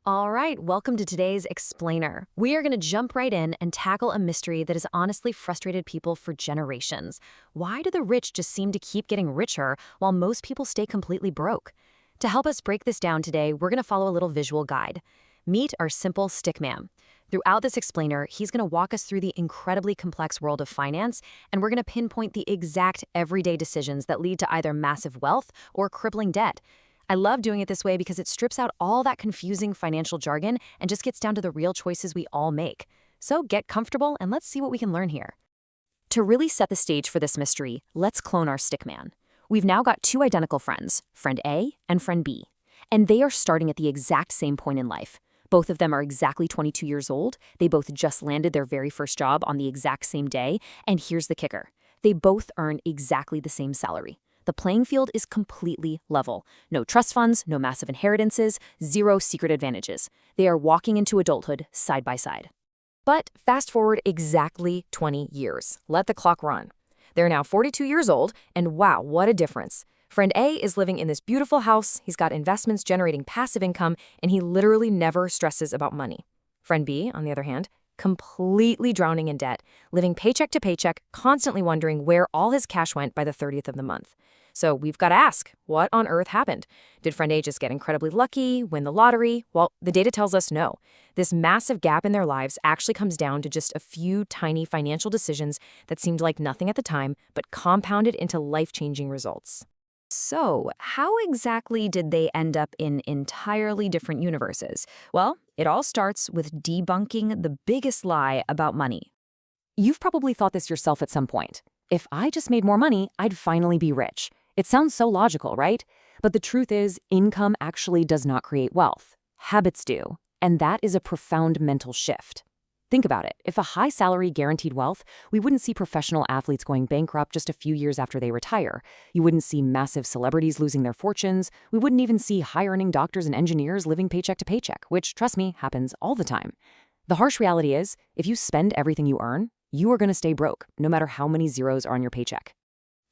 All right, welcome to today's Explainer. We are going to jump right in and tackle a mystery that has honestly frustrated people for generations. Why do the rich just seem to keep getting richer while most people stay completely broke? To help us break this down today, we're going to follow a little visual guide. Meet our simple stickman. Throughout this explainer, he's going to walk us through the incredibly complex world of finance, and we're going to pinpoint the exact everyday decisions that lead to either massive wealth or crippling debt. I love doing it this way because it strips out all that confusing financial jargon and just gets down to the real choices we all make. So get comfortable and let's see what we can learn here. To really set the stage for this mystery, let's clone our stickman. We've now got two identical friends, friend A and friend B, and they are starting at the exact same point in life. Both of them are exactly 22 years old, they both just landed their very first job on the exact same day, and here's the kicker. They both earn exactly the same salary. The playing field is completely level. No trust funds, no massive inheritances, zero secret advantages. They are walking into adulthood side by side. But fast forward exactly 20 years. Let the clock run. They're now 42 years old, and wow, what a difference. Friend A is living in this beautiful house, he's got investments generating passive income, and he literally never stresses about money. Friend B, on the other hand, completely drowning in debt, living paycheck to paycheck, constantly wondering where all his cash went by the 30th of the month. So we've got to ask, what on earth happened? Did friend A just get incredibly lucky, win the lottery? Well, the data tells us no. This massive gap in their lives actually comes down to just a few tiny financial decisions that seemed like nothing at the time, but compounded into life-changing results. So, how exactly did they end up in entirely different universes? Well, it all starts with debunking the biggest lie about money. You've probably thought this yourself at some point. If I just made more money, I'd finally be rich. It sounds so logical, right? But the truth is, income actually does not create wealth. Habits do. And that is a profound mental shift. Think about it. If a high salary guaranteed wealth, we wouldn't see professional athletes going bankrupt just a few years after they retire. You wouldn't see massive celebrities losing their fortunes. We wouldn't even see high-earning doctors and engineers living paycheck to paycheck, which, trust me, happens all the time. The harsh reality is, if you spend everything you earn, you are going to stay broke, no matter how many zeros are on your paycheck.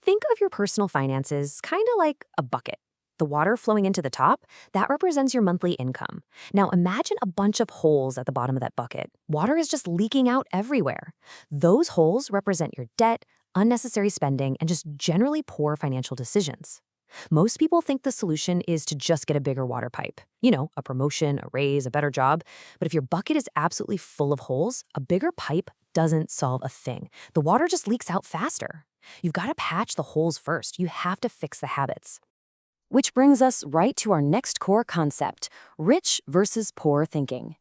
Think of your personal finances kind of like a bucket. The water flowing into the top, that represents your monthly income. Now imagine a bunch of holes at the bottom of that bucket. Water is just leaking out everywhere. Those holes represent your debt, unnecessary spending, and just generally poor financial decisions. Most people think the solution is to just get a bigger water pipe. You know, a promotion, a raise, a better job. But if your bucket is absolutely full of holes, a bigger pipe doesn't solve a thing. The water just leaks out faster. You've got to patch the holes first. You have to fix the habits. Which brings us right to our next core concept, rich versus poor thinking.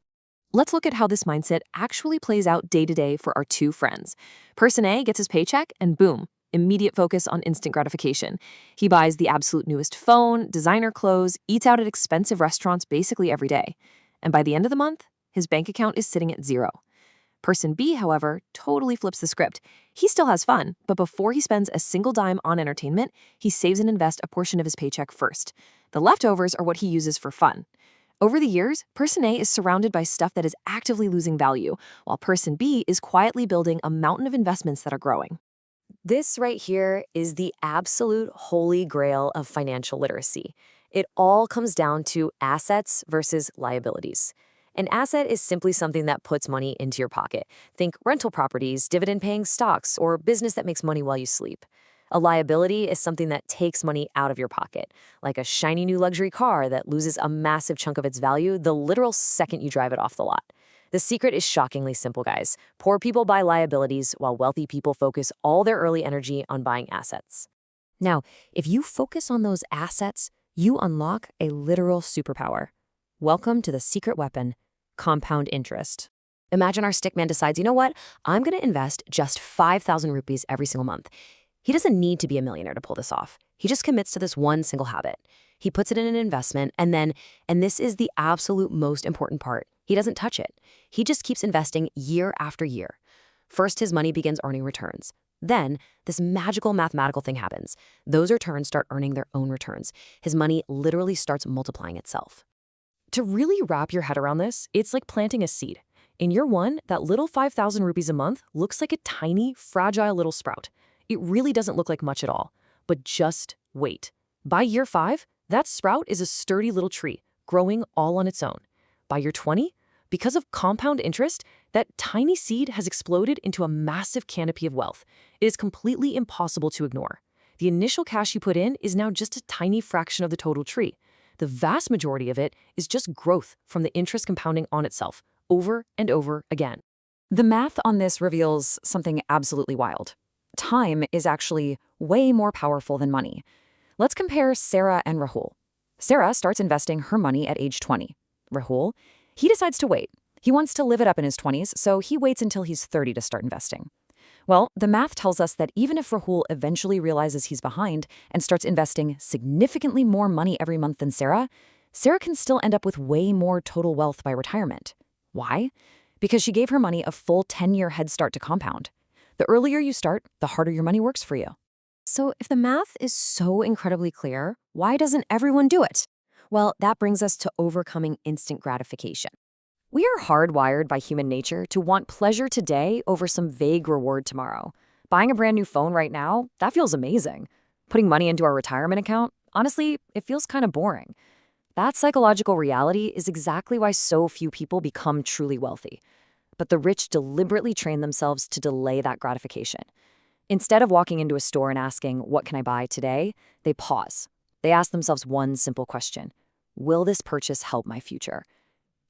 Let's look at how this mindset actually plays out day to day for our two friends. Person A gets his paycheck and boom, immediate focus on instant gratification. He buys the absolute newest phone, designer clothes, eats out at expensive restaurants basically every day. And by the end of the month, his bank account is sitting at zero. Person B, however, totally flips the script. He still has fun, but before he spends a single dime on entertainment, he saves and invests a portion of his paycheck first. The leftovers are what he uses for fun. Over the years, Person A is surrounded by stuff that is actively losing value, while Person B is quietly building a mountain of investments that are growing. This right here is the absolute holy grail of financial literacy. It all comes down to assets versus liabilities. An asset is simply something that puts money into your pocket. Think rental properties, dividend-paying stocks, or business that makes money while you sleep. A liability is something that takes money out of your pocket, like a shiny new luxury car that loses a massive chunk of its value the literal second you drive it off the lot. The secret is shockingly simple, guys. Poor people buy liabilities while wealthy people focus all their early energy on buying assets. Now, if you focus on those assets, you unlock a literal superpower. Welcome to the secret weapon, compound interest. Imagine our stickman decides, you know what? I'm going to invest just 5,000 rupees every single month. He doesn't need to be a millionaire to pull this off. He just commits to this one single habit. He puts it in an investment and this is the absolute most important part, he doesn't touch it. He just keeps investing year after year. First, his money begins earning returns. Then, this magical mathematical thing happens. Those returns start earning their own returns. His money literally starts multiplying itself. To really wrap your head around this, it's like planting a seed. In year one, that little 5,000 rupees a month looks like a tiny, fragile little sprout. It really doesn't look like much at all. But just wait. By year 5, that sprout is a sturdy little tree, growing all on its own. By your 20, because of compound interest, that tiny seed has exploded into a massive canopy of wealth. It is completely impossible to ignore. The initial cash you put in is now just a tiny fraction of the total tree. The vast majority of it is just growth from the interest compounding on itself, over and over again. The math on this reveals something absolutely wild. Time is actually way more powerful than money. Let's compare Sarah and Rahul. Sarah starts investing her money at age 20. Rahul, he decides to wait. He wants to live it up in his 20s, so he waits until he's 30 to start investing. Well, the math tells us that even if Rahul eventually realizes he's behind and starts investing significantly more money every month than Sarah, Sarah can still end up with way more total wealth by retirement. Why? Because she gave her money a full 10-year head start to compound. The earlier you start, the harder your money works for you. So if the math is so incredibly clear, why doesn't everyone do it? Well, that brings us to overcoming instant gratification. We are hardwired by human nature to want pleasure today over some vague reward tomorrow. Buying a brand new phone right now, that feels amazing. Putting money into our retirement account, honestly, it feels kind of boring. That psychological reality is exactly why so few people become truly wealthy. But the rich deliberately train themselves to delay that gratification. Instead of walking into a store and asking, "What can I buy today?" they pause. They ask themselves one simple question: will this purchase help my future?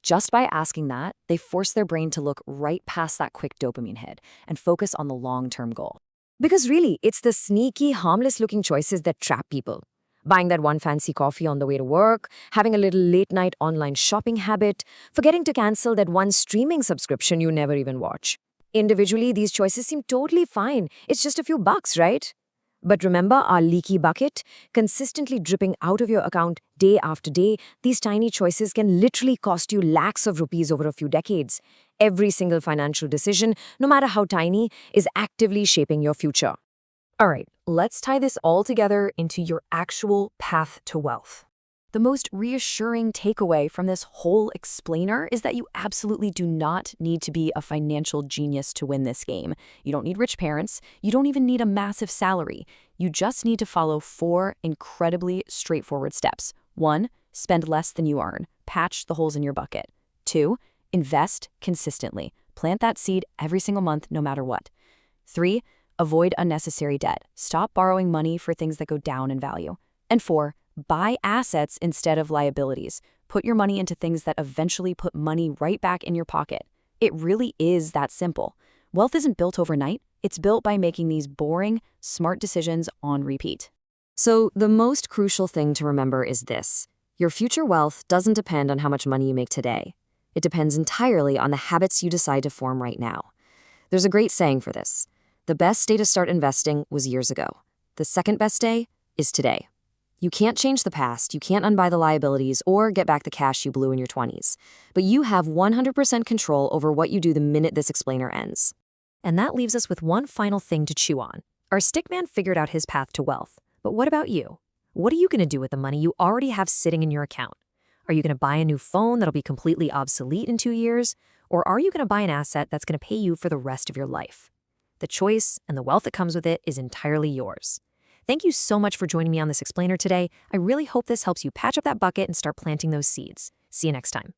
Just by asking that, they force their brain to look right past that quick dopamine hit and focus on the long-term goal. Because really, it's the sneaky, harmless-looking choices that trap people. Buying that one fancy coffee on the way to work, having a little late-night online shopping habit, forgetting to cancel that one streaming subscription you never even watch. Individually, these choices seem totally fine. It's just a few bucks, right? But remember our leaky bucket? Consistently dripping out of your account day after day, these tiny choices can literally cost you lakhs of rupees over a few decades. Every single financial decision, no matter how tiny, is actively shaping your future. All right, let's tie this all together into your actual path to wealth. The most reassuring takeaway from this whole explainer is that you absolutely do not need to be a financial genius to win this game. You don't need rich parents. You don't even need a massive salary. You just need to follow 4 incredibly straightforward steps. 1, spend less than you earn. Patch the holes in your bucket. 2, invest consistently. Plant that seed every single month, no matter what. 3, avoid unnecessary debt. Stop borrowing money for things that go down in value. And 4, buy assets instead of liabilities. Put your money into things that eventually put money right back in your pocket. It really is that simple. Wealth isn't built overnight. It's built by making these boring, smart decisions on repeat. So the most crucial thing to remember is this: your future wealth doesn't depend on how much money you make today. It depends entirely on the habits you decide to form right now. There's a great saying for this: the best day to start investing was years ago. The second best day is today. You can't change the past, you can't unbuy the liabilities, or get back the cash you blew in your 20s. But you have 100% control over what you do the minute this explainer ends. And that leaves us with one final thing to chew on. Our stickman figured out his path to wealth. But what about you? What are you going to do with the money you already have sitting in your account? Are you going to buy a new phone that'll be completely obsolete in 2 years? Or are you going to buy an asset that's going to pay you for the rest of your life? The choice and the wealth that comes with it is entirely yours. Thank you so much for joining me on this explainer today. I really hope this helps you patch up that bucket and start planting those seeds. See you next time.